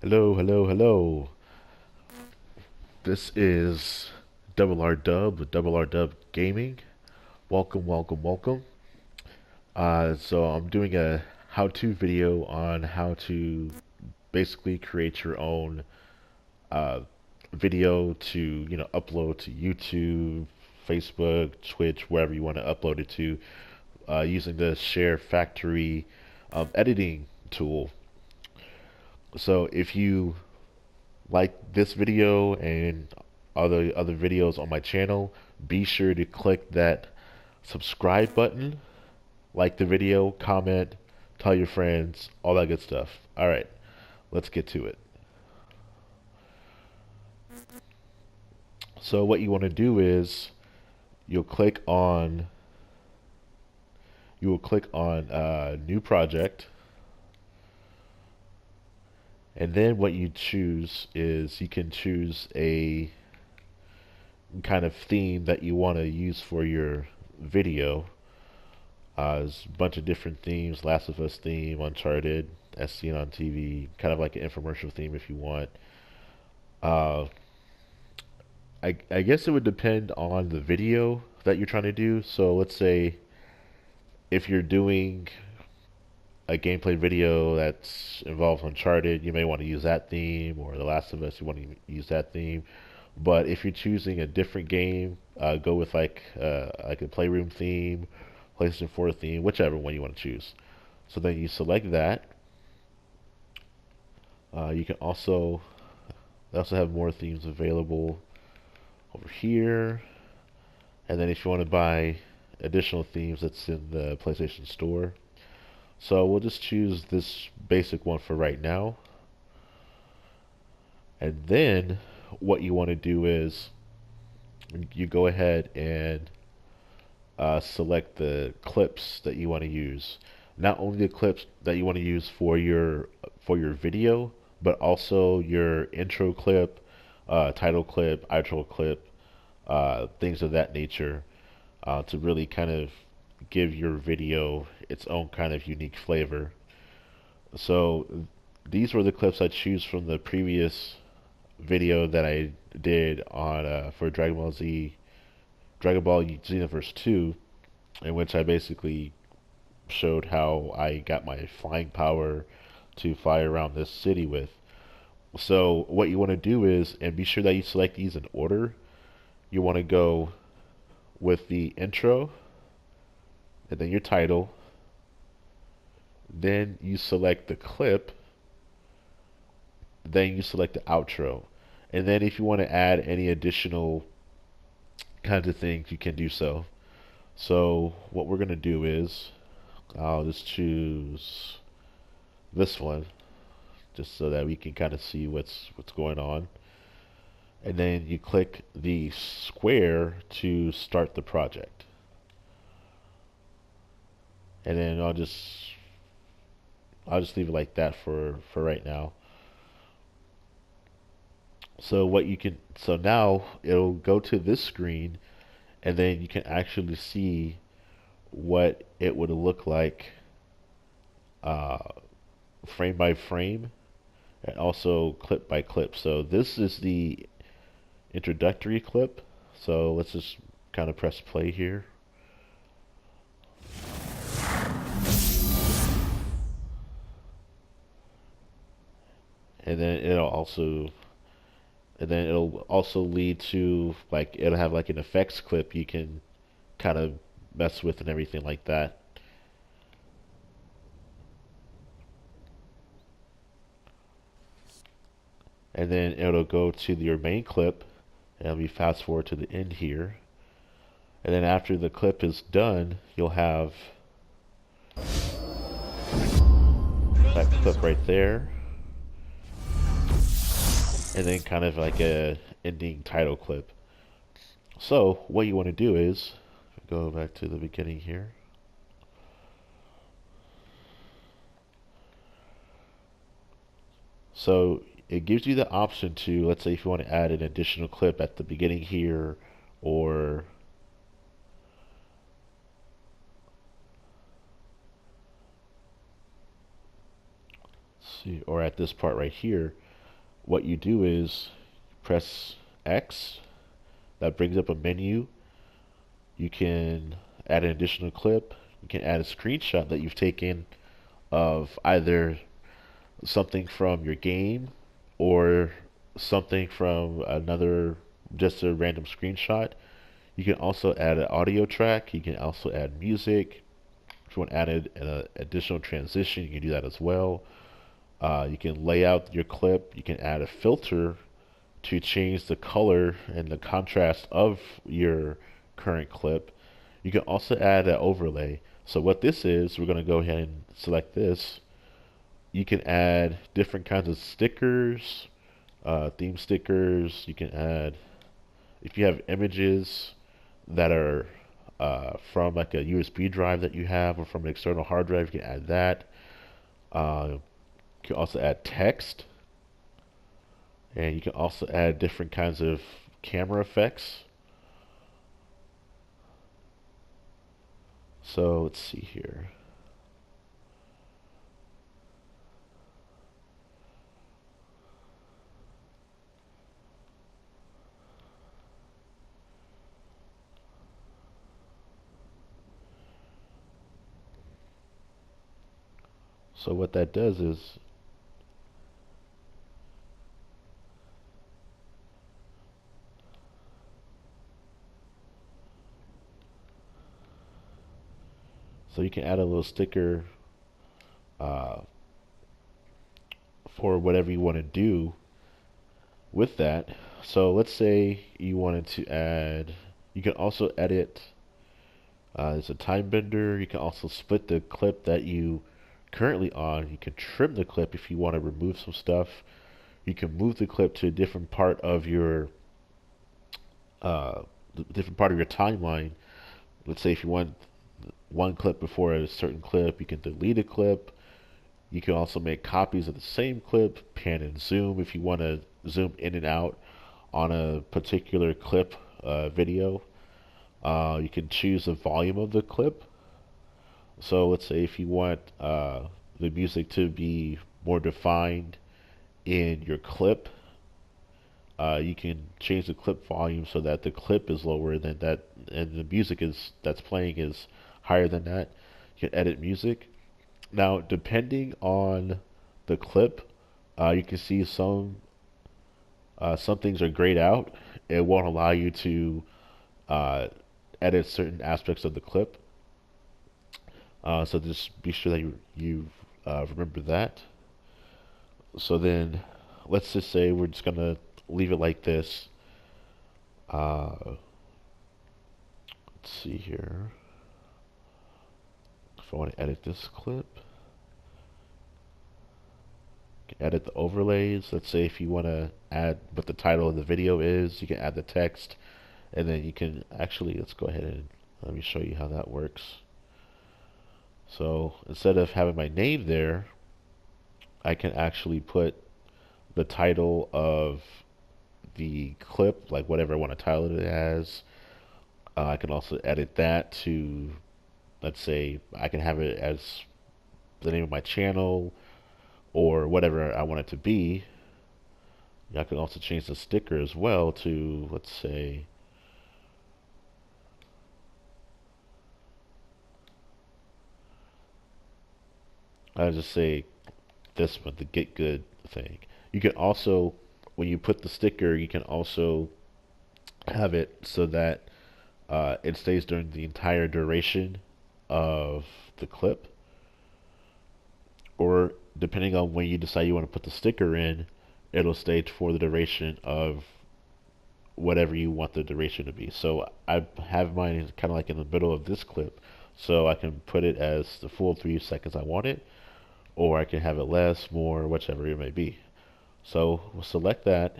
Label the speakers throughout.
Speaker 1: Hello, hello, hello. This is Double R Dub with Double R Dub Gaming. Welcome, welcome, welcome. So I'm doing a how-to video on how to basically create your own uh, video to upload to YouTube, Facebook, Twitch, wherever you want to upload it to, using the ShareFactory editing tool. So if you like this video and other videos on my channel, be sure to click that subscribe button, like the video, comment, tell your friends, all that good stuff. All right, let's get to it. So what you want to do is you'll click on new project, and then what you choose is you can choose a kind of theme that you want to use for your video. There's a bunch of different themes: Last of Us theme, Uncharted, as seen on TV, kind of like an infomercial theme if you want. Uh, I guess it would depend on the video that you're trying to do. So let's say if you're doing a gameplay video that involves Uncharted, you may want to use that theme, or The Last of Us, you want to use that theme. But if you're choosing a different game, go with like a Playroom theme, PlayStation 4 theme, whichever one you want to choose. So then you select that. You can also they also have more themes available over here. And then if you want to buy additional themes, that's in the PlayStation Store. So we'll just choose this basic one for right now. And then what you want to do is you go ahead and select the clips that you want to use. Not only the clips that you want to use for your video, but also your intro clip, title clip, outro clip, things of that nature, to really kind of give your video its own kind of unique flavor. So these were the clips I choose from the previous video that I did on for Dragon Ball Xenoverse 2, in which I basically showed how I got my flying power to fly around this city with. So what you want to do is, and be sure that you select these in order. You want to go with the intro, and then your title. Then you select the clip. Then you select the outro. And then if you want to add any additional kinds of things, you can do so. So what we're going to do is I'll just choose this one just so that we can kind of see what's going on. And then you click the square to start the project. And then I'll just leave it like that for right now. So now it'll go to this screen, and then you can actually see what it would look like uh, frame by frame, and also clip by clip. So this is the introductory clip. So let's just kind of press play here. And then it'll also lead to, like, it'll have like an effects clip you can kind of mess with and everything like that. And then it'll go to your main clip, and we fast forward to the end here. And then after the clip is done, you'll have that clip right there, and then kind of like a ending title clip. So what you want to do is go back to the beginning here. So it gives you the option to, let's say if you want to add an additional clip at the beginning here, or at this part right here. what you do is press X. That brings up a menu. You can add an additional clip. You can add a screenshot that you've taken of either something from your game or something from another, just a random screenshot. You can also add an audio track. You can also add music. If you want to add an additional transition, you can do that as well. You can lay out your clip. You can add a filter to change the color and the contrast of your current clip. You can also add an overlay. So what this is, we're going to go ahead and select this. You can add different kinds of stickers, theme stickers. You can add, if you have images that are from like a USB drive that you have or from an external hard drive, you can add that. You can also add text, and you can also add different kinds of camera effects. So let's see here. So what that does is, so you can add a little sticker uh, for whatever you want to do with that. So let's say you wanted to add, you can also edit, there's a time bender. You can also split the clip that you currently on. You can trim the clip if you want to remove some stuff. You can move the clip to a different part of your timeline. Let's say if you want one clip before a certain clip, you can delete a clip. You can also make copies of the same clip, pan and zoom if you want to zoom in and out on a particular clip video. You can choose the volume of the clip. So let's say if you want the music to be more defined in your clip, you can change the clip volume so that the clip is lower than that, and the music that's playing is higher than that. You can edit music. Now, depending on the clip, you can see some things are grayed out. It won't allow you to uh, edit certain aspects of the clip. So just be sure that you remember that. So then, let's just say we're just gonna leave it like this. Let's see here. If I want to edit this clip, you can edit the overlays. Let's say if you want to add what the title of the video is, you can add the text, and then you can actually, let's go ahead and let me show you how that works. So instead of having my name there, I can actually put the title of the clip, like whatever I want to title it as. I can also edit that to, let's say, I can have it as the name of my channel or whatever I want it to be. I can also change the sticker as well to, let's say, I'll just say this one, the get good thing. You can also, when you put the sticker, you can also have it so that it stays during the entire duration of the clip. Or depending on when you decide you want to put the sticker in, it'll stay for the duration of whatever you want the duration to be. So I have mine kind of like in the middle of this clip, so I can put it as the full 3 seconds I want it, or I can have it less, more, whichever it may be. So we'll select that.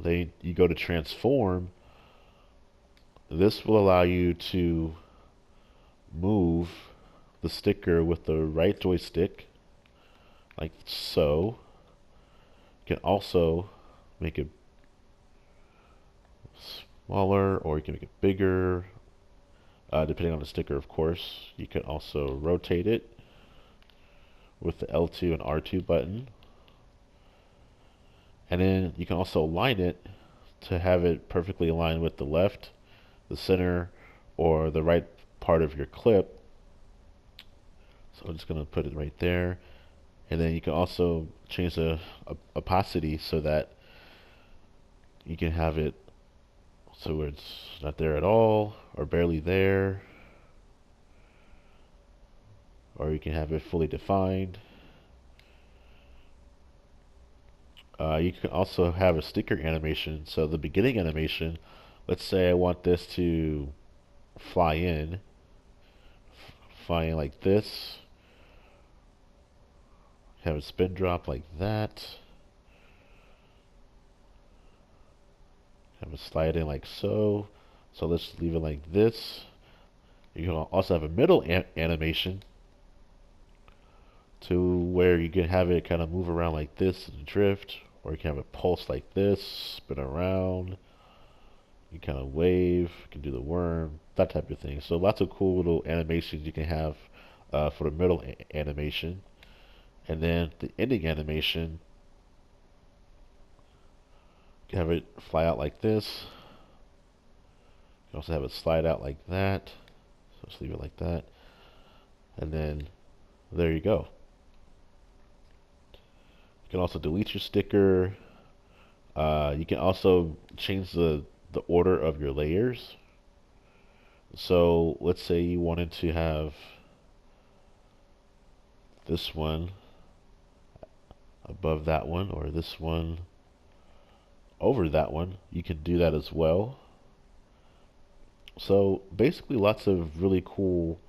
Speaker 1: Then you go to transform. This will allow you to move the sticker with the right joystick, like so. You can also make it smaller, or you can make it bigger, depending on the sticker, of course. You can also rotate it with the L2 and R2 button. And then you can also align it to have it perfectly aligned with the left, the center, or the right part of your clip. So I'm just going to put it right there. And then you can also change the opacity so that you can have it so it's not there at all or barely there, or you can have it fully defined. You can also have a sticker animation. So the beginning animation, let's say I want this to fly in, like this, have a spin drop like that, have a slide in like so. So let's leave it like this. You can also have a middle animation to where you can have it kind of move around like this and drift, or you can have a pulse like this, spin around. You kind of wave, you can do the worm, that type of thing. So lots of cool little animations you can have for the middle animation. And then the ending animation, you can have it fly out like this. You can also have it slide out like that. So just leave it like that. And then there you go. You can also delete your sticker. You can also change the order of your layers. So let's say you wanted to have this one above that one, or this one over that one. You can do that as well. So basically lots of really cool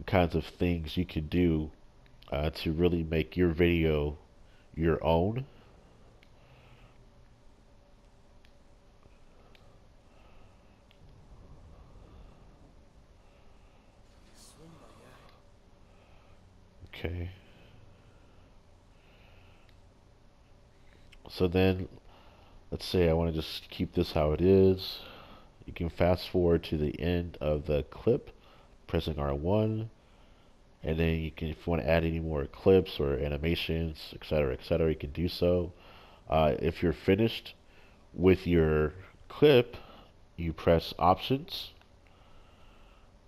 Speaker 1: kinds of things you could do to really make your video your own. Okay. So then, let's say I want to just keep this how it is. You can fast forward to the end of the clip, pressing R1, and then you can, if you want to add any more clips or animations, etc., you can do so. If you're finished with your clip, you press Options.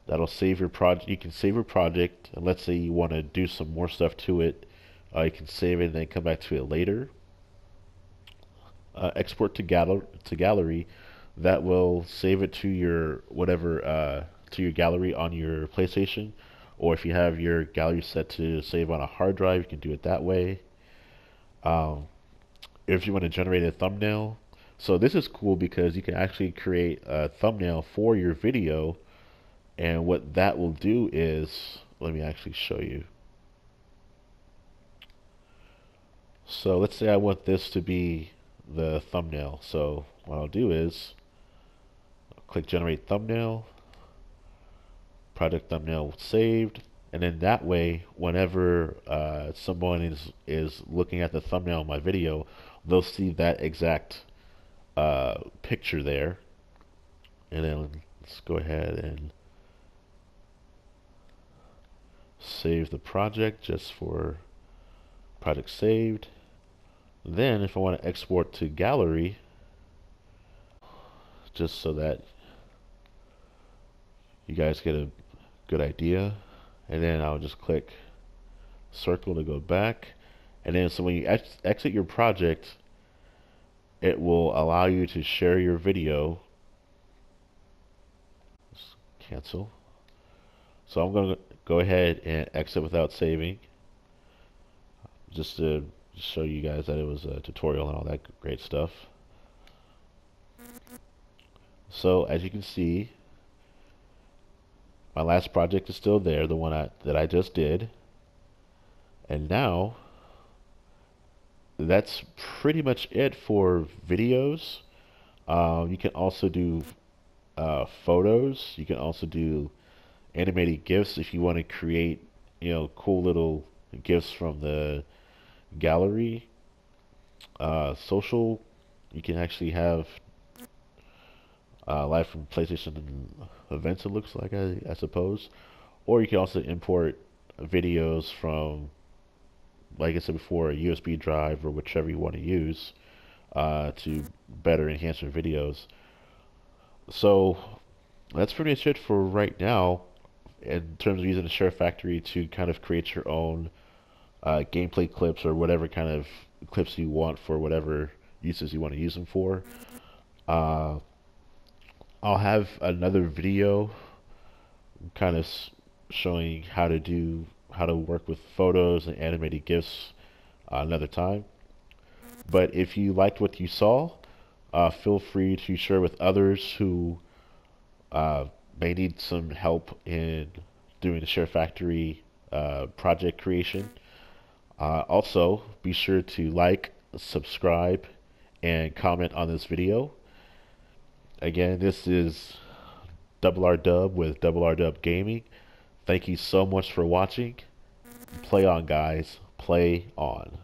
Speaker 1: That'll save your project. You can save your project, and let's say you want to do some more stuff to it. You can save it and then come back to it later. Export to gallery. That will save it to your whatever to your gallery on your PlayStation, or if you have your gallery set to save on a hard drive, you can do it that way. Um, if you want to generate a thumbnail, so this is cool because you can actually create a thumbnail for your video, and what that will do is, let me actually show you. So let's say I want this to be the thumbnail. So what I'll do is click generate thumbnail, project thumbnail saved, and then that way whenever someone is looking at the thumbnail of my video, they'll see that exact picture there. And then let's go ahead and save the project just for project saved. Then if I want to export to gallery, just so that you guys get a good idea, and then I'll just click circle to go back, and then so when you exit your project, it will allow you to share your video. Just cancel. So I'm going to go ahead and exit without saving, just to show you guys that it was a tutorial and all that great stuff. So as you can see, my last project is still there, the one that I just did. And now, that's pretty much it for videos. You can also do photos. You can also do animated GIFs if you want to create, cool little GIFs from the gallery. Social, you can actually have live from PlayStation events, it looks like, I suppose. Or you can also import videos from, like I said before, a USB drive or whichever you want to use. to better enhance your videos. So that's pretty much it for right now in terms of using the ShareFactory to kind of create your own gameplay clips or whatever kind of clips you want for whatever uses you want to use them for. Uh, I'll have another video kind of showing how to work with photos and animated GIFs another time. But if you liked what you saw, feel free to share with others who uh, may need some help in doing the ShareFactory project creation. Also, be sure to like, subscribe, and comment on this video. Again, this is Double R Dub with Double R Dub Gaming. Thank you so much for watching. Play on, guys. Play on.